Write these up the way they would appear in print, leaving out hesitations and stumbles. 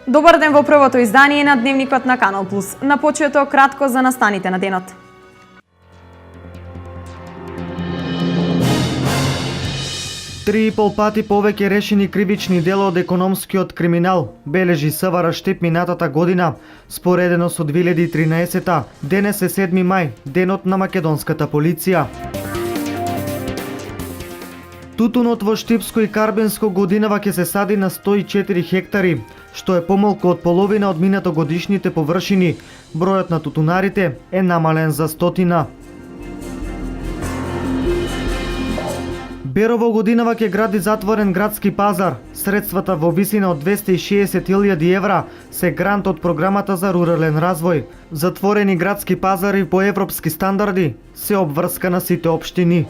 Добар ден во првото издание на Дневникот на Канал Плюс. На почеток кратко за настаните на денот. Три и пол пати повеќе решени кривични дела од економскиот криминал, бележи СВР Штип минатата година. Споредено со 2013-та, денес е 7 мај, денот на македонската полиција. Тутунот во Штипско и Карбенско годинава ќе се сади на 104 хектари, што е помалку од половина од минатогодишните површини. Бројот на тутунарите е намален за 100. Берово годинава ќе гради затворен градски пазар. Средствата во висина од 260.000 евра се грант од програмата за рурален развој. Затворени градски пазари по европски стандарди се обврска на сите општини.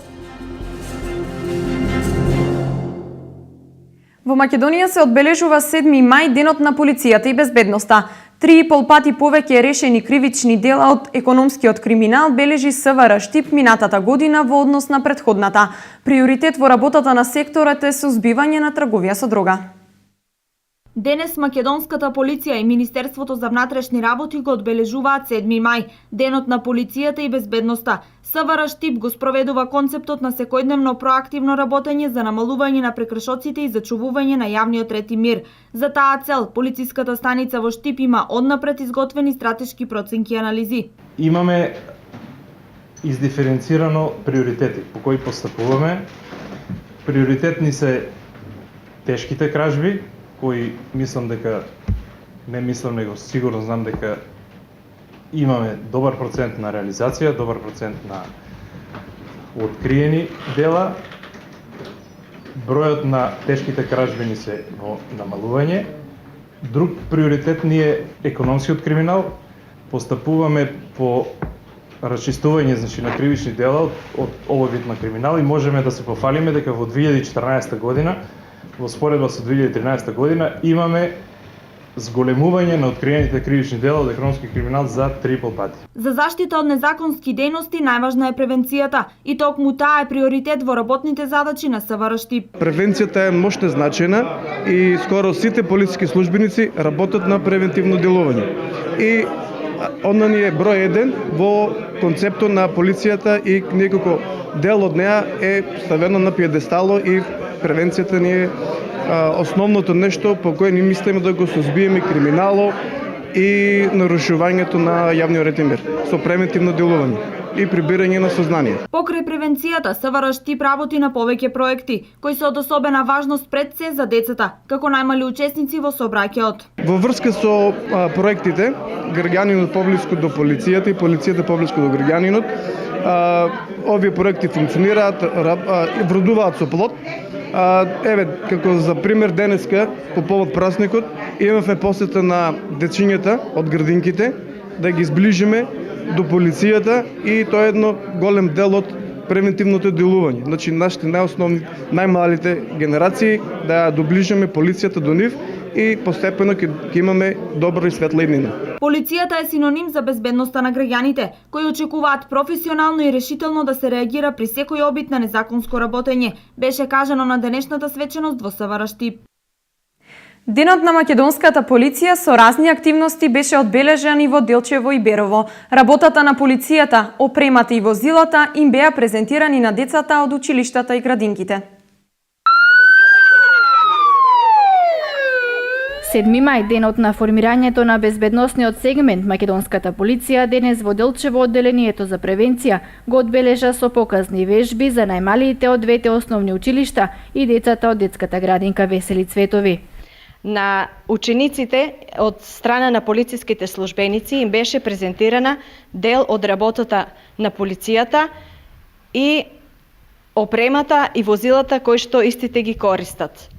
Во Македонија се одбележува 7 мај, денот на полицијата и безбедноста. 3,5 пати повеќе решени кривични дела од економскиот криминал бележи СВР Штип минатата година во однос на претходната. Приоритет во работата на секторот е сузбивање на трговија со дрога. Денес македонската полиција и Министерството за внатрешни работи го одбележуваат 7 мај, денот на полицијата и безбедноста. СВР Штип го спроведува концептот на секојдневно проактивно работење за намалување на прекршоците и зачувување на јавниот ред и мир. За таа цел, полициската станица во Штип има однапред изготвени стратешки проценки и анализи. Имаме издиференцирано приоритети по кои постапуваме. Приоритетни се тешките кражби, кои мислам дека, не мислам него сигурно знам дека имаме добар процент на реализација, добар процент на откриени дела. Бројот на тешките кражби ни се во намалување. Друг приоритет ни е економскиот криминал. Постапуваме по расчистување, значи, на кривични дела од овој вид на криминал и можеме да се пофалиме дека во 2014 година, во споредба со 2013 година, имаме зголемување на откриените кривични дела од економски криминал за 3,5 пати. За заштита од незаконски дејности најважна е превенцијата и токму таа е приоритет во работните задачи на СВР Штип. Превенцијата е мощно значајна и скоро сите полициски службеници работат на превентивно делување. И она ни е број 1 во концептот на полицијата и некако дел од неа е ставено на пиедестало и превенцијата ни е основното нешто по кое ни мислиме да го сузбиеме криминало и нарушувањето на јавниот ред и мир со превентивно делување и прибирање на сознание. Покрај превенцијата, СВР Штип работи на повеќе проекти кои се од особена важност пред се за децата, како најмали учесници во сообраќајот. Во врска со проектите граѓанинот поблиску до полицијата и полицијата поблиску до граѓанинот, овие проекти функционираат, вродуваат со плод. Еве, како за пример денеска, по повод празникот, имавме посета на дечињата од градинките, да ги зближиме до полицијата и тоа е едно голем дел од превентивното делување. Значи, нашите најосновни, најмалите генерации да ја доближиме полицијата до нив и постепено ќе имаме добра и светла иднина. Полицијата е синоним за безбедноста на граѓаните, кои очекуваат професионално и решително да се реагира при секој обид на незаконско работење, беше кажано на денешната свеченост во СВР Штип. Денот на македонската полиција со разни активности беше одбележан и во Делчево и Берово. Работата на полицијата, опремата и возилата им беа презентирани на децата од училиштата и градинките. 7 мај, денот на формирањето на безбедносниот сегмент, македонската полиција денес во Делчево одделението за превенција го одбележа со показни вежби за најмалиите од двете основни училишта и децата од детската градинка Весели Цветови. На учениците од страна на полициските службеници им беше презентирана дел од работата на полицијата и опремата и возилата кои што истите ги користат.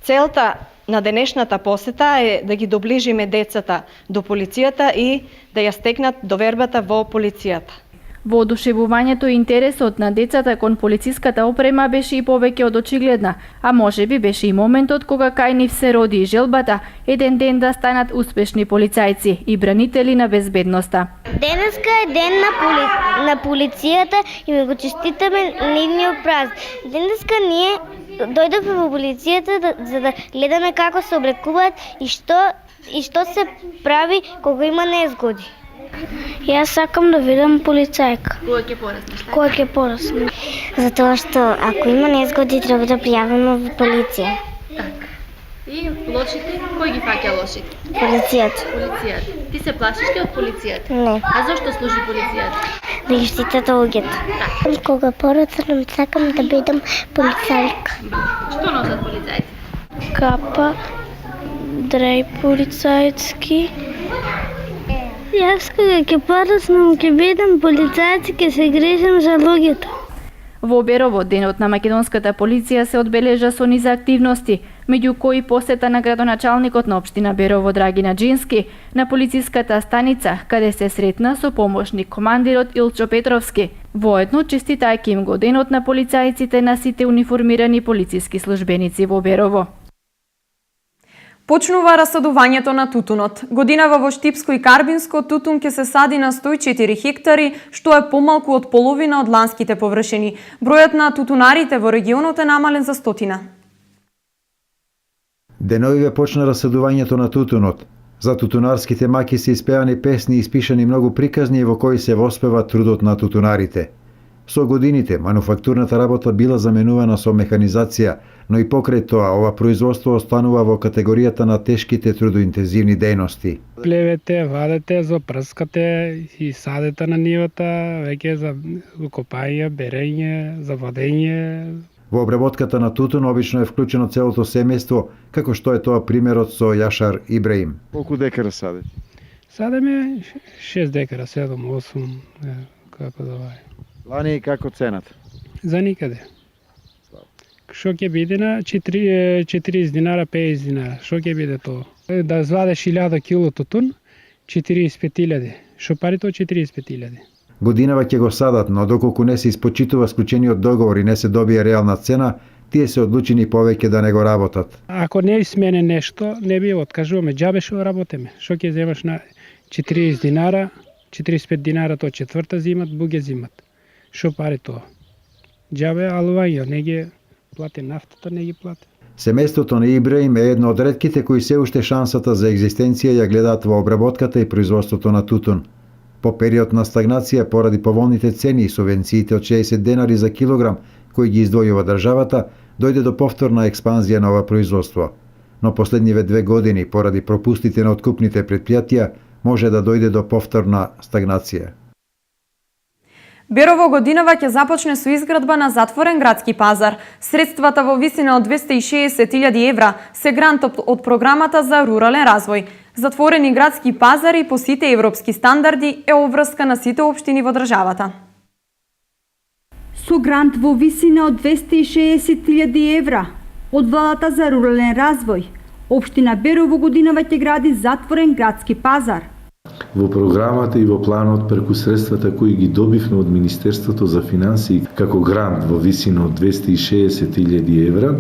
Целта на денешната посета е да ги доближиме децата до полицијата и да ја стекнат довербата во полицијата. Воодушевувањето и интересот на децата кон полициската опрема беше и повеќе од очигледна, а можеби беше и моментот кога кај нив се роди и желбата еден ден да станат успешни полицајци и бранители на безбедноста. Денеска е ден на полицијата и ми го честитаме нивниот празник. Денеска ние дојдовме во полицијата за да гледаме како се облекуваат и што И што се прави кога има незгоди? Јас сакам да видам полицајка. Кој ќе порасне? Затоа што ако има незгоди треба да пријавиме во полиција. И лошите, кој ги фаќа лошите? Полицијата. Полицијата. Ти се плашиш ли од полицијата? Не. А зошто служи полицијата? Да ги штитат луѓето. Кога порасам сакам да бидам полицајка. Што носат полицајци? Капа, драј полицајски. Јас кога ќе пораснам ќе бидам полицајец и ќе се грижам за луѓето. Во Берово, денот на македонската полиција се одбележа со низа активности, меѓу кои посета на градоначалникот на општина Берово Драгина Джински на полициската станица, каде се сретна со помошник командирот Илчо Петровски. Воедно честитајќи им го денот на полицајците на сите униформирани полициски службеници во Берово. Почнува расадувањето на тутунот. Годинава во Штипско и Карбинско тутун ќе се сади на 104 хектари, што е помалку од половина од ланските површини. Бројот на тутунарите во регионот е намален за 100. Деновиве почна расадувањето на тутунот. За тутунарските маки се испеани песни и испишани многу приказни во кои се воспева трудот на тутунарите. Со годините, мануфактурната работа била заменувана со механизација, но и покрај тоа, ова производство останува во категоријата на тешките трудоинтензивни дејности. Плевете, вадете, запрскате и садете на нивата, веќе за копање, берење, за вадење. Во обработката на тутун обично е вклучено целото семејство, како што е тоа примерот со Јашар Ибраим. Колку декара садите? Садеме 6 декара, 7-8, како да вај. Лани како цената? За никаде. Што ќе биде на 40 динара, 50 динара? Што ќе биде тоа? Да извадеш 1000 кило тутун, 45.000. Што пари тоа 45.000? Годинава ќе го садат, но доколку не се испочитува склучениот договор и не се добие реална цена, тие се одлучени повеќе да не го работат. Ако не смене нешто, не би откажуваме. Џабе што работиме? Што ќе земаш на 40 динара, 45 динара тоа четврта зимат, буге зимат. Што пари тоа? Џабе алување, не ги плати нафтата, не ги плати. Семејството на Ибраим е едно од ретките кои се уште шансата за екзистенција ја гледаат во обработката и производството на тутун. По период на стагнација поради поволните цени и субвенциите од 60 денари за килограм кои ги издвојува државата, дојде до повторна експанзија на ова производство. Но последниве 2 години поради пропустите на откупните претпријатија може да дојде до повторна стагнација. Берово годинава ќе започне со изградба на затворен градски пазар. Средствата во висина од 260.000 евра се грант од програмата за рурален развој. Затворени градски пазари по сите европски стандарди е обврска на сите општини во државата. Со грант во висина од 260.000 евра од владата за рурален развој, општина Берово годинава ќе гради затворен градски пазар. Во програмата и во планот преку средствата кои ги добивме од Министерството за финансии како грант во висина од 260.000 евра,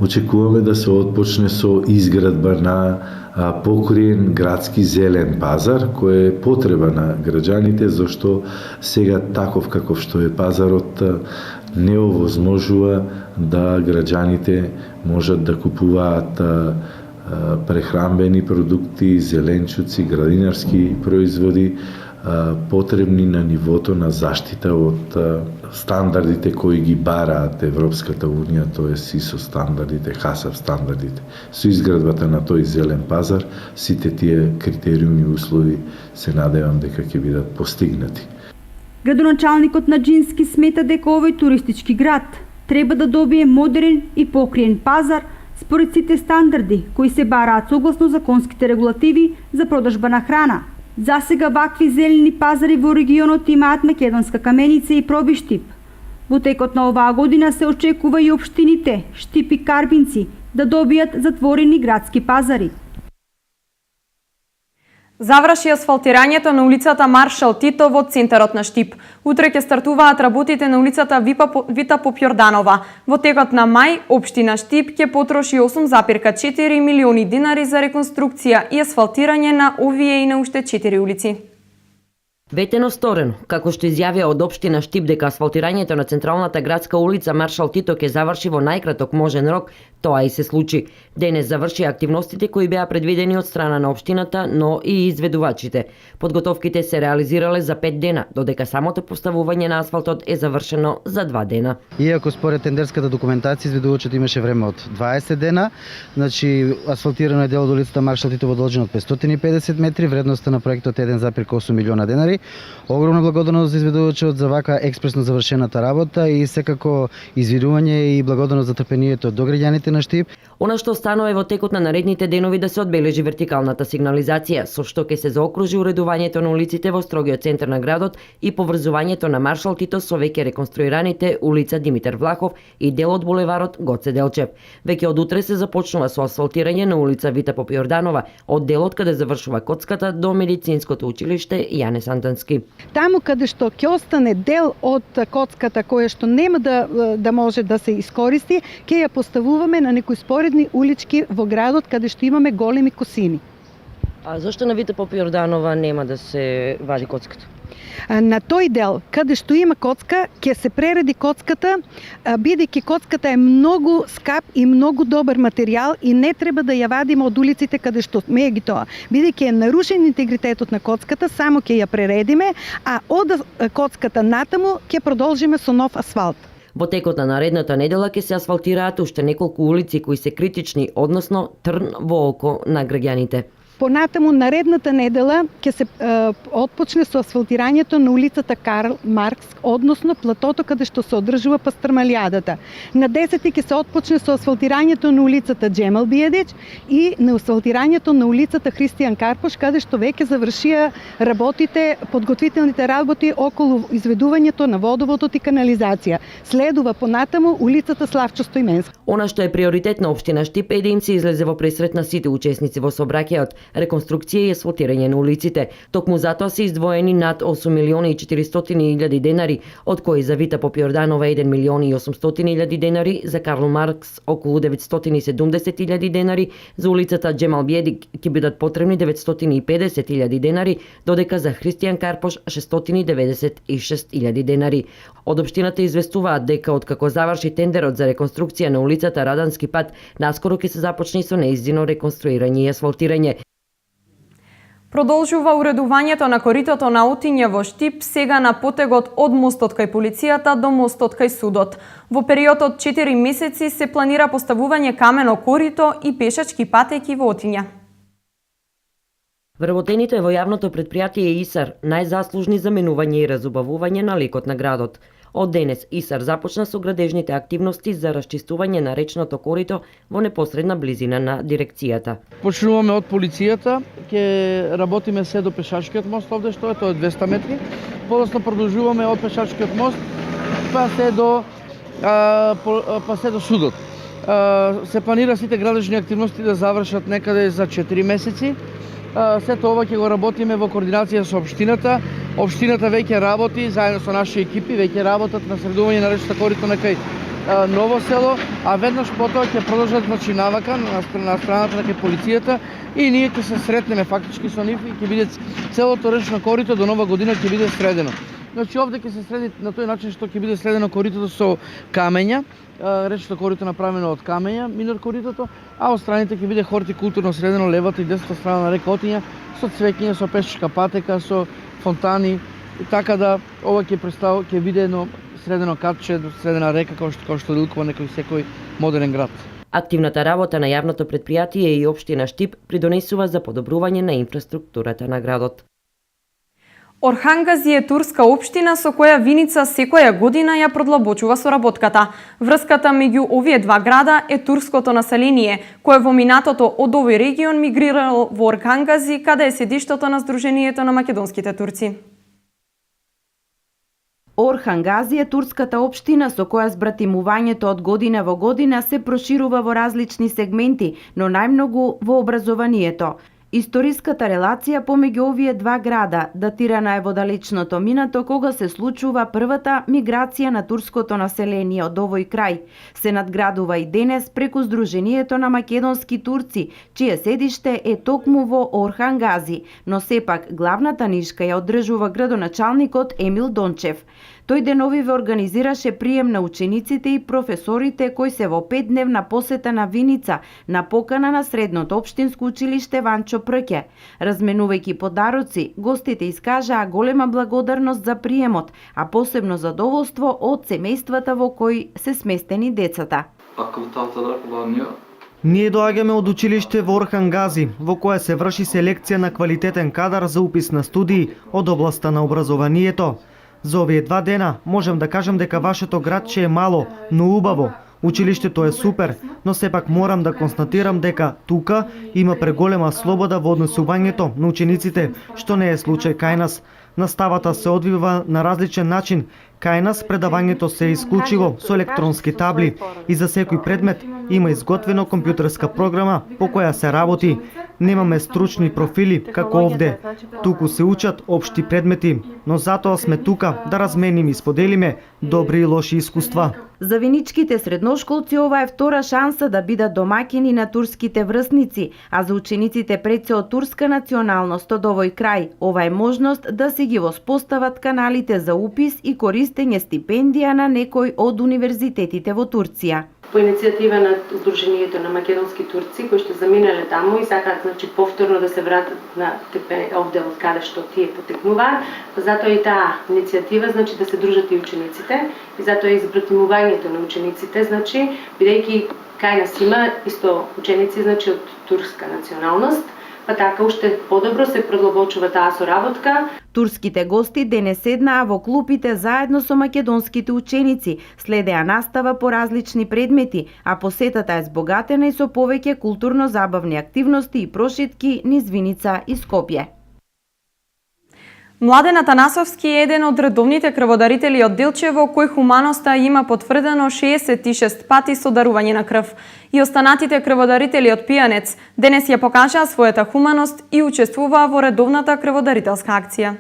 очекуваме да се отпочне со изградба на покриен градски зелен пазар, кој е потреба на граѓаните, зашто сега таков каков што е пазарот не овозможува да граѓаните можат да купуваат прехранбени продукти, зеленчуци, градинарски производи, потребни на нивото на заштита од стандардите кои ги бараат Европската Унија, тоа е СИСО стандардите, ХАСАП стандардите. Со изградбата на тој зелен пазар, сите тие критериуми и услови се надевам дека ќе бидат постигнати. Градоначалникот на Джински смета дека овој туристички град треба да добие модерен и покриен пазар според сите стандарди кои се бараат согласно законските регулативи за продажба на храна. Засега вакви зелени пазари во регионот имаат Македонска Каменица и Проби Штип. Во текот на оваа година се очекува и општините Штип и Карбинци да добијат затворени градски пазари. Заврши асфалтирањето на улицата Маршал Тито во центарот на Штип. Утре ќе стартуваат работите на улицата Вита Попјорданова. Во текот на мај, општина Штип ќе потроши 8,4 милиони динари за реконструкција и асфалтирање на овие и на уште 4 улици. Ветено сторено, како што изјавија од општина Штип дека асфалтирањето на централната градска улица Маршал Тито ќе заврши во најкраток можен рок, тоа и се случи. Денес заврши активностите кои беа предвидени од страна на општината, но и изведувачите. Подготовките се реализирале за 5 дена, додека самото поставување на асфалтот е завршено за 2 дена. Иако според тендерската документација изведувачот имаше време од 20 дена, значи асфалтирано е дел од улицата Маршал Тито во должина од 550 метри, вредноста на проектот е 1,8 милиона денари. Огромна благодарност за изведувачот за вака експресно завршената работа и секако извидување и благодарност за трпението до граѓаните на Штип. Она што останува е во текот на наредните денови да се одбележи вертикалната сигнализација, со што ќе се заокружи уредувањето на улиците во строгиот центар на градот и поврзувањето на Маршал Тито со веќе реконструираните улица Димитар Влахов и дел од булеварот Гоце Делчев. Веќе од утре се започнува со асфалтирање на улица Вита Попјорданова, од делот каде завршува Коцката до медицинското училиште Јане Сантански. Таму каде што ќе остане дел од коцката која што нема да може да се искористи, ќе ја поставуваме на некои споредни улички во градот каде што имаме големи косини. А зашто на Вита Попјорданова нема да се вади коцката? На тој дел, каде што има коцка, ќе се пререди коцката, бидејќи коцката е многу скап и многу добар материјал и не треба да ја вадиме од улиците каде што сме ги тоа. Бидејќи е нарушен интегритетот на коцката, само ќе ја прередиме, а од коцката натаму ќе продолжиме со нов асфалт. Во текот на наредната недела ќе се асфалтираат уште неколку улици кои се критични, односно трн во око на граѓаните. Понатаму наредната недела ќе се отпочне со асфалтирањето на улицата Карл Маркс, односно платото каде што се одржува пастрмалијадата. На 10 ќе се отпочне со асфалтирањето на улицата Джемал Биједич и на асфалтирањето на улицата Христијан Карпош, каде што веќе завршија работите, подготвителните работи околу изведувањето на водоводот и канализација. Следува понатаму улицата Славчо Стојменски. Она што е приоритет на општина Штип е да им се излезе во пресрет на сите учесници во сообраќајот, реконструкција и асфалтирање на улиците. Токму затоа се издвоени над 8 милиони и 400 илјади денари, од кои за Вита Попјорданова 1 милион и 800 илјади денари, за Карл Маркс околу 970 илјади денари, за улицата Джемал Биедик ќе бидат потребни 950 илјади денари, додека за Христијан Карпош 696 илјади денари. Од општината известуваат дека откако заврши тендерот за реконструкција на улицата Радански пат, наскоро ќе се започне со неиздино реконструирање и асфалтирање. Продолжува уредувањето на коритото на Отиње во Штип, сега на потегот од мостот кај полицијата до мостот кај судот. Во период од 4 месеци се планира поставување камено корито и пешачки патеки во Отиње. Вработените во јавното претпријатие ИСАР најзаслужни за менување и разубавување на лекот на градот. Од денес ИСАР започна со градежните активности за расчистување на речното корито во непосредна близина на дирекцијата. Почнуваме од полицијата, ќе работиме се до пешачкиот мост овде што е, тоа е 200 метри. Подоцна продолжуваме од пешачкиот мост па се до судот. Се планира сите градежни активности да завршат некаде за 4 месеци. Сето ова ќе го работиме во координација со општината. Општината веќе работи заедно со наши екипи, веќе работат на средување на речната корито на кај Ново село, а веднаш потоа ќе продолжат навака на страната на кај полицијата и ние ќе се сретнеме фактички со нив и ќе биде целото речно корито до Нова година ќе биде средено. Значи овде ќе се среди на тој начин што ќе биде средено коритото со камења, речното корито направено од камења, минор коритото, а од страните ќе биде хортикултурно средено левата и десната страна на река Отиња со цвеќиња, со пешачка патека, со фонтани, така да ова ќе биде едно средено катче, средена река како што ликува некој секој модерен град. Активната работа на јавното претпријатие и општина Штип придонесува за подобрување на инфраструктурата на градот. Орхангази е турска општина со која Виница секоја година ја продлабочува соработката. Врската меѓу овие два града е турското население, кое во минатото од овој регион мигрирало во Орхангази, каде е седиштето на Сдруженијето на македонските турци. Орхангази е турската општина со која збратимувањето од година во година се проширува во различни сегменти, но најмногу во образованието. Историската релација помеѓу овие два града датирана е во далечното минато кога се случува првата миграција на турското население од овој крај. Се надградува и денес преку Сдруженијето на македонски турци, чие седиште е токму во Орхан Гази, но сепак главната нишка ја одржува градоначалникот Емил Дончев. Тој деновиве организираше прием на учениците и професорите кои се во 5-дневна посета на Виница на покана на Средното општинско училиште Ванчо Прке. Разменувајќи подароци, гостите искажаа голема благодарност за приемот, а посебно задоволство од семејствата во кои се сместени децата. Ние доаѓаме од училиште во Орхан Гази, во кое се врши селекција на квалитетен кадар за упис на студии од областа на образованието. За овие 2 дена можем да кажем дека вашето градче е мало, но убаво. Училиштето е супер, но сепак морам да констатирам дека тука има преголема слобода во однесувањето на учениците, што не е случај кај нас. Наставата се одвива на различен начин. Кај нас предавањето се е исклучиво со електронски табли и за секој предмет има изготвено компјутерска програма по која се работи. Немаме стручни профили како овде. Туку се учат општи предмети, но затоа сме тука да разменим и споделиме добри и лоши искуства. За виничките средношколци ова е втора шанса да бидат домаќини на турските врсници, а за учениците пред се од турска националност од овој крај, ова е можност да се ги воспостават каналите за упис и користење стипендија на некој од универзитетите во Турција. По иницијатива на Сдруженијето на македонски турци кои што заминале таму и сакаат повторно да се вратат на овде од каде што тие потекнуваат, затоа и таа иницијатива да се дружат и учениците и затоа и избратимувањето на учениците, бидејќи кај нас има исто ученици од турска националност, па така уште подобро се продлабочува таа соработка. Турските гости денес седнаа во клупите заедно со македонските ученици, следеа настава по различни предмети, а посетата е збогатена и со повеќе културно-забавни активности и прошетки низ Виница и Скопје. Младен Атанасовски е еден од редовните крводарители од Делчево, кој хуманоста има потврдено 66 пати со дарување на крв. И останатите крводарители од Пијанец денес ја покажаа својата хуманост и учествуваа во редовната крводарителска акција.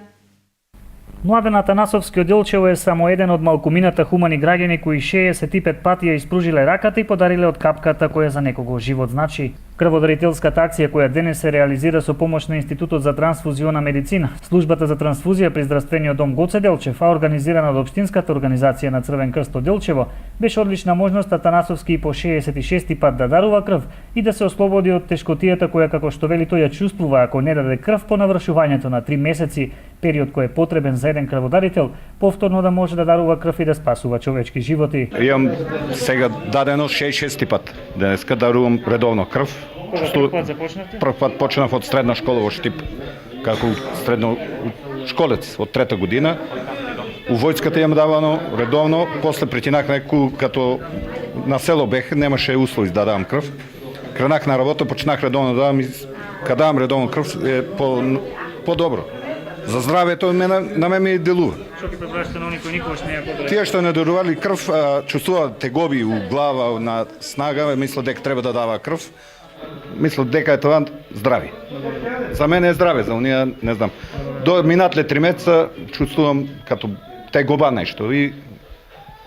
Младен Атанасовски од Делчево е само еден од малкумината хумани граѓани кои 65 пати ја испружиле раката и подариле од капката која за некого живот значи. Крводарителската акција која денес се реализира со помош на Институтот за трансфузиона медицина, Службата за трансфузија при здравствениот дом Гоце Делчев, а организирана од Општинската организација на Црвен крст од Делчево, беше одлична можност Атанасовски и по 66 пат да дарува крв и да се ослободи од тешкотијата која, како што вели тој, ја чувствува ако не даде крв по навршувањето на 3 месеци, период кој е потребен за еден крводарител, повторно да може да дарува крв и да спасува човечки животи. Имам сега дадено 66 пат. Денеска дарувам редовно крв. Прв пат почнав од средна школа во Штип, како средно школец од 3-та година. У војската јам давано редовно, после претинах неку, като на село бех, немаше услови да давам крв. Кренах на работа, почнах редовно да давам и кога давам редовно крв е по-добро. За здравјето на ме ми делува. Што ќе препрашате на никој никогаш не ја подобро? Тие што не дарували крв, чувствуваат тегоби у глава, на снага, мислат дека треба да дава крв. Мислат дека е тоа здрави. За мене е здраве, за оние не знам. До минатле 3 месеца чувствувам като тегоба нешто и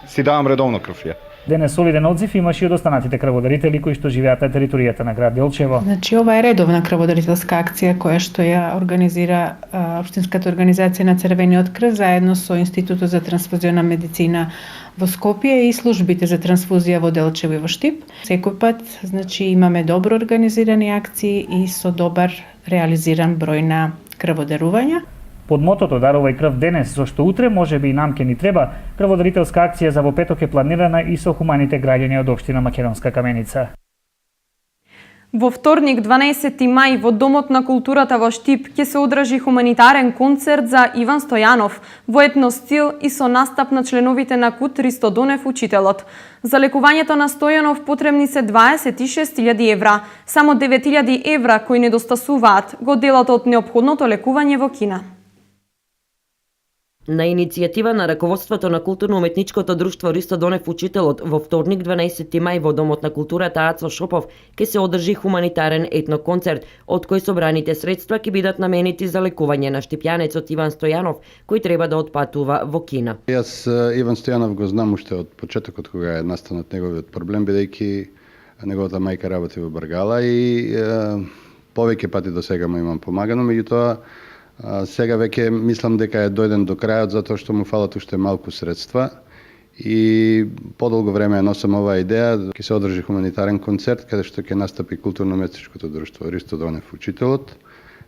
си давам редовно крв ја. Денес солиден одзив имаше и од останатите крводарители кои што живеат на територијата на град Делчево. Значи ова е редовна крводарителска акција која што ја организира Општинската организација на Црвениот крст заедно со Институтот за трансфузиона медицина во Скопје и службите за трансфузија во Делчево и во Штип. Секој пат значи имаме добро организирани акции и со добар реализиран број на крводарувања. Под мотото "Дарувај крв денес, зашто утре може би и нам ке ни треба", крводарителска акција за во петок е планирана и со хуманите граѓани од општина Македонска Каменица. Во вторник, 12 мај, во Домот на културата во Штип ќе се одржи хуманитарен концерт за Иван Стојанов во етно стил и со настап на членовите на КУТ Ристо Донев учителот. За лекувањето на Стојанов потребни се 26.000 евра. Само 9.000 евра кои недостасуваат го делат од неопходното лекување во Кина. На иницијатива на раководството на културно-уметничкото друштво Ристо Донев Учителот во вторник 12 мај во Домот на културата Ацо Шопов ќе се одржи хуманитарен етноконцерт, од кој собраните средства ќе бидат наменети за лекување на штипјанецот Иван Стојанов, кој треба да отпатува во Кина. Јас Иван Стојанов го знам уште од почетокот кога е настанат неговиот проблем, бидејќи неговата мајка работи во Баргала и повеќе пати до сега му имам помагано, меѓутоа сега веќе мислам дека е дојден до крајот затоа што му фалат уште малку средства и подолго време носам оваа идеја да ќе се одржи хуманитарен концерт каде што ќе настапи културно-уметничкото друштво Ристо Донев Учителот.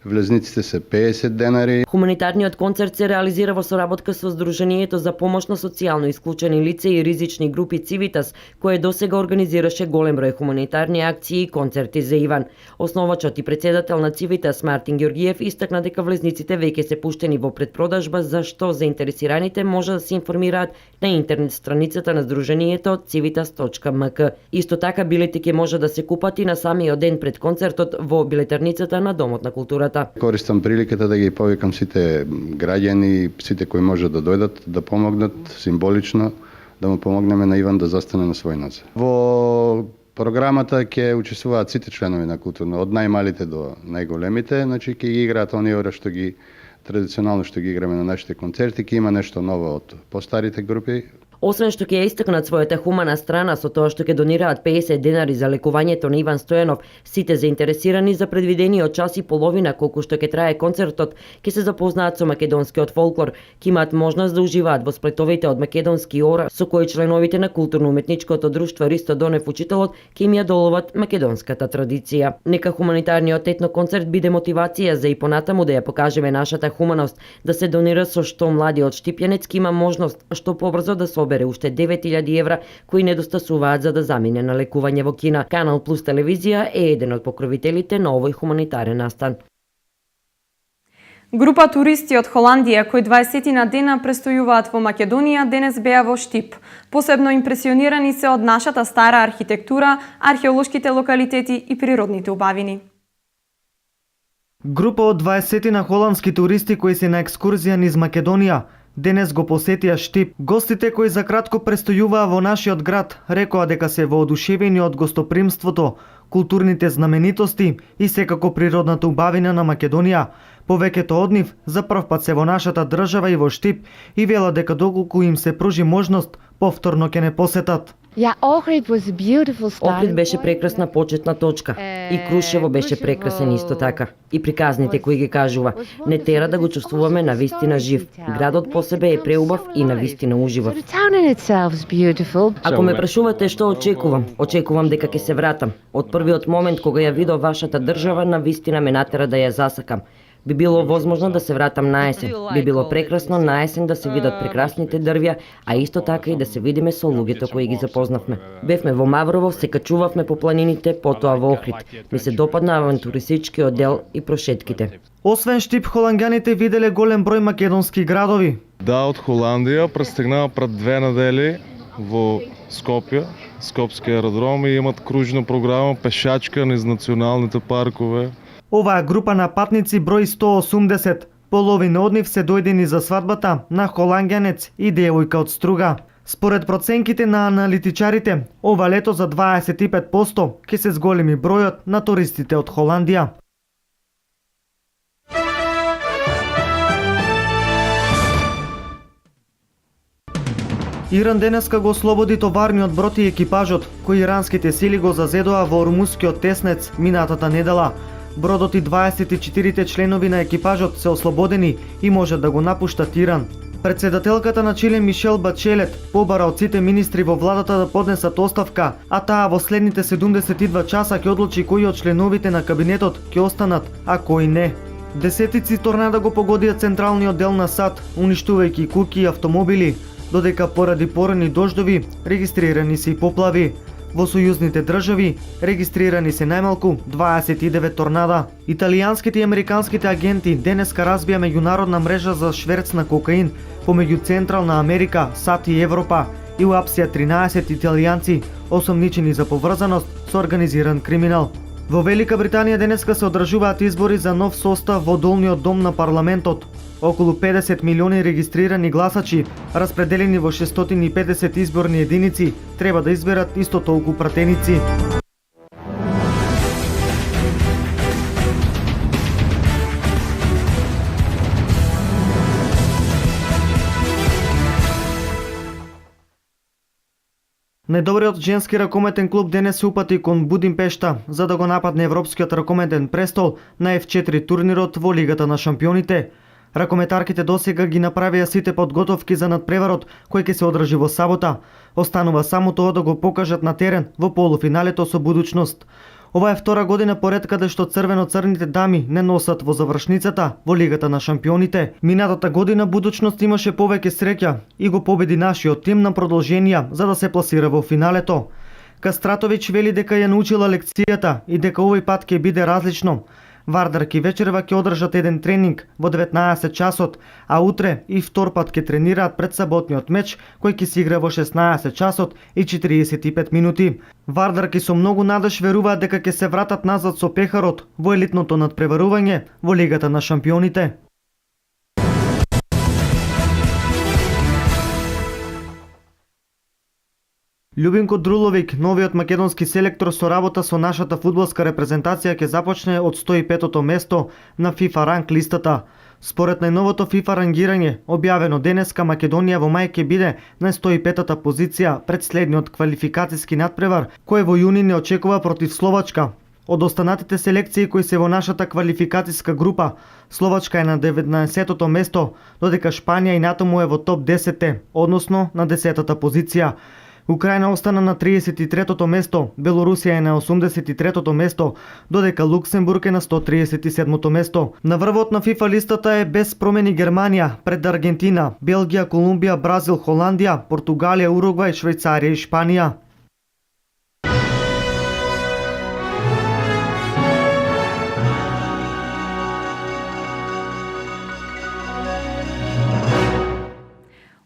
Влезниците се 50 денари. Хуманитарниот концерт се реализира во соработка со Сдруженијето за помош на социјално исклучени лица и ризични групи Цивитас, кое досега организираше голем број хуманитарни акции и концерти за Иван. Основачот и председател на Цивитас Мартин Ѓоргиев истакна дека влезниците веќе се пуштени во предпродажба, за што заинтересираните може да се информираат на интернет страницата на Сдруженијето civitas.mk. Исто така билети ќе може да се купат и на самиот ден пред концертот во билетарницата на Домот на културата. Користам приликата да ги повикам сите граѓани, сите кои може да дојдат, да помогнат символично, да му помогнеме на Иван да застане на свој нозе. Во програмата ќе учествуваат сите членови на културно, од најмалите до најголемите, значи ќе ги играат оние ора што ги традиционално што ги играме на нашите концерти, ќе има нешто ново од постарите групи. Освен што ќе ја истакнат својата хумана страна со тоа што ќе донираат 50 денари за лекувањето на Иван Стојанов, сите заинтересирани за предвидениот час и половина колку што ќе трае концертот, ќе се запознаат со македонскиот фолклор, ќе имаат можност да уживаат во сплетовите од македонски ора со кои членовите на културно-уметничкото друштво Ристо Донев Учителот ќе им ја доловат македонската традиција. Нека хуманитарниот етноконцерт биде мотивација за и понатаму да ја покажеме нашата хуманост, да се донира со што младиот штипјанец ќе има можност што побрзо да собере уште 9000 евра кои недостасуваат за да замине на лекување во Кина. Канал Плюс телевизија е еден од покровителите на овој хуманитарен настан. Група туристи од Холандија кои 20 на дена престојуваат во Македонија денес беа во Штип. Посебно импресионирани се од нашата стара архитектура, археолошките локалитети и природните убавини. Група од 20 на холандски туристи кои се на екскурзија низ Македонија денес го посетија Штип. Гостите кои за кратко престојуваа во нашиот град рекоа дека се воодушевени од гостопримството, културните знаменитости и секако природната убавина на Македонија. Повеќето од нив за прв пат се во нашата држава и во Штип и вела дека доколку им се пружи можност, повторно ќе не посетат. Охрид беше прекрасна почетна точка. И Крушево беше прекрасен исто така. И приказните кои ги кажува, не тера да го чувствуваме на вистина жив. Градот по себе е преубав и на вистина уживав. Ако ме прашувате што очекувам дека ќе се вратам. Од првиот момент кога ја видов вашата држава, на вистина ме натера да ја засакам. Би било возможно да се вратам на есен. Би било прекрасно на есен да се видат прекрасните дрвја, а исто така и да се видиме со луѓето кои ги запознавме. Бевме во Маврово, се качувавме по планините, потоа во Охрид. Ми се допадна авантуристичкиот дел и прошетките. Освен Штип, холанѓаните виделе голем број македонски градови. Да, од Холандија пристигнаа пред 2 недели во Скопје, Скопски аеродром, и имат кружна програма пешачка низ националните паркове. Оваа група на патници брои 180. Половина од нив се дојдени за свадбата на холанѓанец и девојка од Струга. Според проценките на аналитичарите, ова лето за 25% ќе се зголеми бројот на туристите од Холандија. Иран денеска го ослободи товарниот брод и екипажот, кој иранските сили го зазедоа во Ормускиот теснец минатата недела. Бродот и 24 членови на екипажот се ослободени и можат да го напуштат Иран. Председателката на Чиле Мишел Бачелет побара од сите министри во владата да поднесат оставка, а таа во следните 72 часа ќе одлучи кои од членовите на кабинетот ќе останат, а кои не. Десетици торнада го погодија централниот дел на САД, уништувајќи куќи и автомобили, додека поради порани дождови регистрирани се и поплави. Во сојузните држави регистрирани се најмалку 29 торнада. Италијанските и американските агенти денеска разбија меѓународна мрежа за шверц на кокаин помеѓу Централна Америка, САД и Европа и уапсија 13 италијанци осомничени за поврзаност со организиран криминал. Во Велика Британија денеска се одржуваат избори за нов состав во долниот дом на парламентот. околу 50 милиони регистрирани гласачи, распределени во 650 изборни единици, треба да изберат исто толку пратеници. Најдобриот женски ракометен клуб денес се упати кон Будимпешта за да го нападне Европскиот ракометен престол на F4 турнирот во Лигата на шампионите. Ракометарките досега ги направија сите подготовки за надпреварот кој ќе се одржи во сабота. Останува само тоа да го покажат на терен во полуфиналето со Будучност. Ова е втора година поред каде што црвено-црните дами не носат во завршницата во Лигата на шампионите. Минатата година Будучност имаше повеќе среќа и го победи нашиот тим на продолженија за да се пласира во финалето. Кастратовиќ вели дека ја научила лекцијата и дека овој пат ќе биде различно. Вардарки вечерва ќе одржат еден тренинг во 19 часот, а утре и втор пат ќе тренираат пред саботниот меч кој ќе се игра во 16 часот и 45 минути. Вардарки со многу надеж веруваат дека ќе се вратат назад со пехарот во елитното надпреварување во Лигата на шампионите. Љубинко Друловик, новиот македонски селектор со работа со нашата фудбалска репрезентација ќе започне од 105-то место на FIFA ранг листата. Според најновото FIFA рангирање, објавено денеска, Македонија во мај ќе биде на 105-та позиција пред следниот квалификацијски надпревар, кој во јуни не очекува против Словачка. Од останатите селекции кои се во нашата квалификацијска група, Словачка е на 19-то место, додека Шпанија инатаму е во топ 10, односно на 10-та позиција. Украина остана на 33-то место, Белорусија е на 83-то место, додека Луксембург е на 137-то место. На врвот на FIFA листата е без промени Германија, пред Аргентина, Белгија, Колумбија, Бразил, Холандија, Португалија, Уругвај, Швајцарија и Шпанија.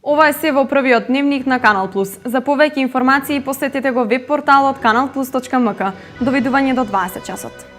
Ова е се во првиот дневник на Канал Плюс. За повеќе информации посетете го веб порталот kanalplus.mk. Довидување до 20 часот.